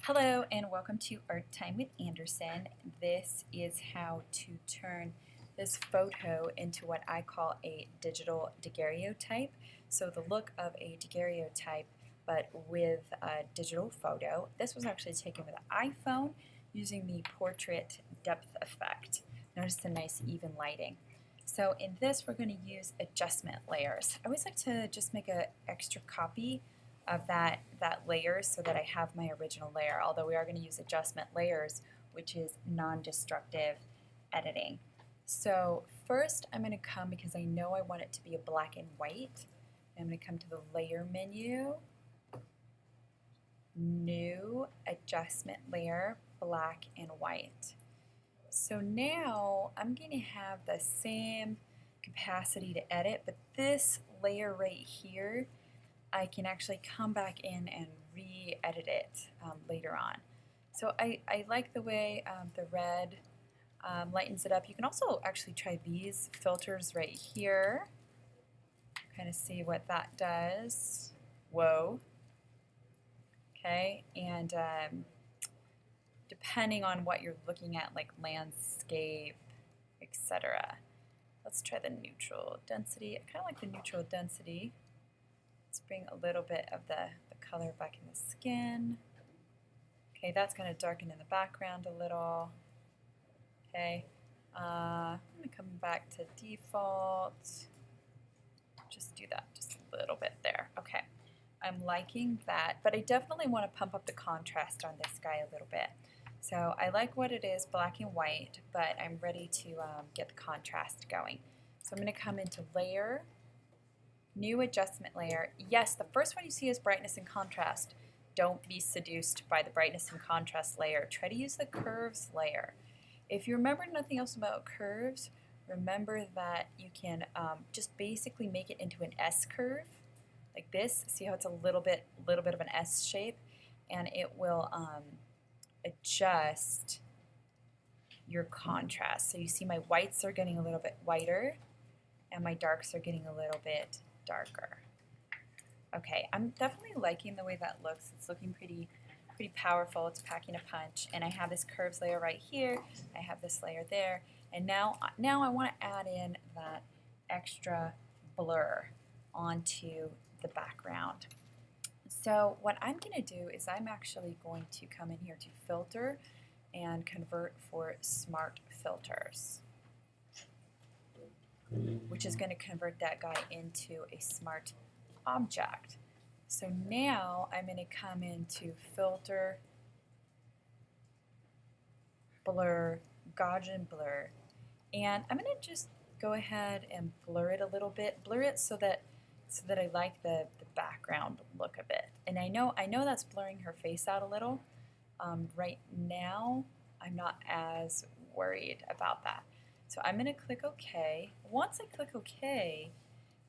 Hello and welcome to Art Time with Anderson. This is how to turn this photo into what I call a digital daguerreotype. So the look of a daguerreotype but with a digital photo. This was actually taken with an iPhone using the portrait depth effect. Notice the nice even lighting. So in this we're going to use adjustment layers. I always like to just make an extra copy of that layer so that I have my original layer, although we are going to use adjustment layers, which is non-destructive editing. So first I'm going to come, because I know I want it to be a black and white, I'm going to come to the layer menu, new adjustment layer, black and white. So now I'm going to have the same capacity to edit, but this layer right here I can actually come back in and re-edit it later on. So I like the way the red lightens it up. You can also actually try these filters right here. Kind of see what that does. Whoa. Okay, and depending on what you're looking at, like landscape, etc. Let's try the neutral density. I kind of like the neutral density. Let's bring a little bit of the color back in the skin. Okay, that's going to darken in the background a little. Okay, I'm going to come back to default. Just do that just a little bit there. Okay, I'm liking that, but I definitely want to pump up the contrast on this guy a little bit. So I like what it is, black and white, but I'm ready to get the contrast going. So I'm going to come into layer, new adjustment layer. Yes, the first one you see is brightness and contrast. Don't be seduced by the brightness and contrast layer. Try to use the curves layer. If you remember nothing else about curves, remember that you can just basically make it into an S curve, like this. See how it's a little bit of an S shape, and it will adjust your contrast. So you see my whites are getting a little bit whiter, and my darks are getting a little bit darker. Okay, I'm definitely liking the way that looks. It's looking pretty powerful. It's packing a punch. And I have this curves layer right here. I have this layer there. And now I want to add in that extra blur onto the background. So what I'm going to do is I'm actually going to come in here to filter and convert for smart filters, which is going to convert that guy into a smart object. So now I'm going to come into filter, blur, Gaussian blur, and I'm going to just go ahead and blur it a little bit, blur it so that I like the background look of it. And I know that's blurring her face out a little. Right now I'm not as worried about that. So I'm going to click OK. Once I click OK,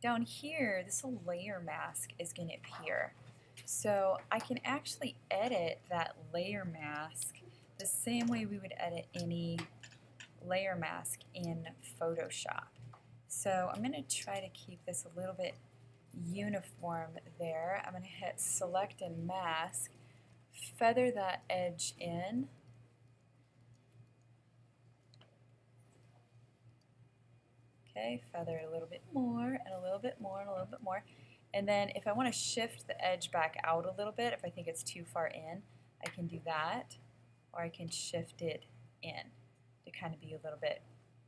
down here, this little layer mask is going to appear. So I can actually edit that layer mask the same way we would edit any layer mask in Photoshop. So I'm going to try to keep this a little bit uniform there. I'm going to hit Select and Mask, feather that edge in. Okay, feather it a little bit more and a little bit more and a little bit more. And then if I want to shift the edge back out a little bit, if I think it's too far in, I can do that, or I can shift it in to kind of be a little bit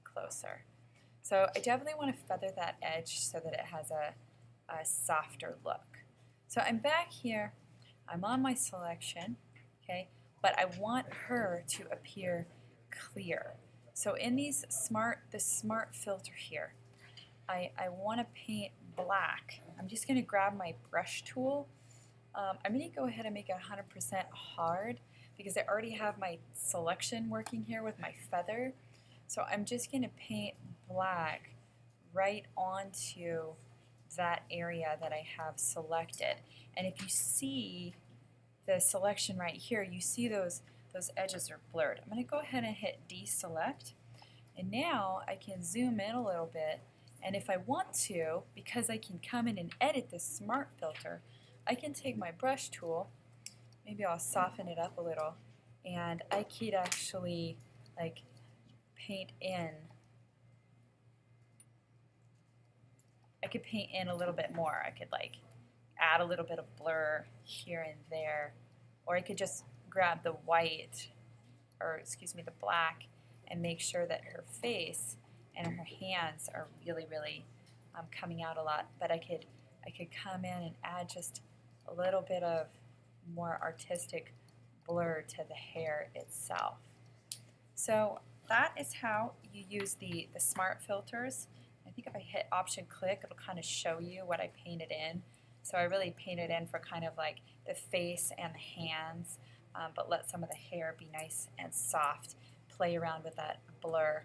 closer. So I definitely want to feather that edge so that it has a softer look. So I'm back here, I'm on my selection, okay, but I want her to appear clear. So in this smart filter here, I want to paint black. I'm just going to grab my brush tool. I'm going to go ahead and make it 100% hard because I already have my selection working here with my feather. So I'm just going to paint black right onto that area that I have selected. And if you see the selection right here, you see those edges are blurred. I'm going to go ahead and hit deselect, and now I can zoom in a little bit, and if I want to, because I can come in and edit this smart filter, I can take my brush tool, maybe I'll soften it up a little, and I could actually like paint in. I could paint in a little bit more. I could like add a little bit of blur here and there, or I could just grab the white, or excuse me, the black, and make sure that her face and her hands are really, really coming out a lot. But I could come in and add just a little bit of more artistic blur to the hair itself. So that is how you use the smart filters. I think if I hit option click, it'll kind of show you what I painted in. So I really painted in for kind of like the face and the hands, but let some of the hair be nice and soft. Play around with that blur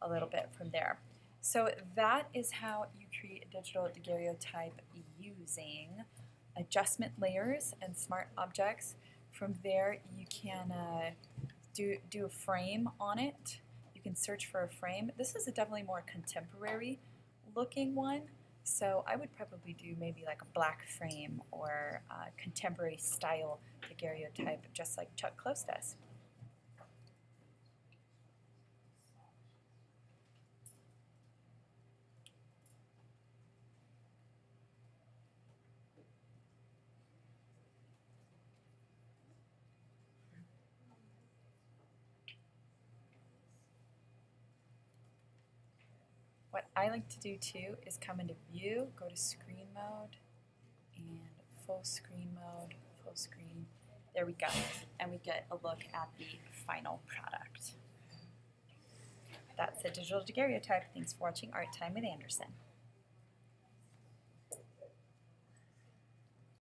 a little bit from there. So that is how you create a digital daguerreotype using adjustment layers and smart objects. From there, you can do a frame on it. You can search for a frame. This is a definitely more contemporary looking one, so I would probably do maybe like a black frame or contemporary style daguerreotype, just like Chuck Close does. What I like to do too is come into view, go to screen mode, and full screen mode, full screen. There we go. And we get a look at the final product. That's a digital daguerreotype. Thanks for watching Art Time with Anderson.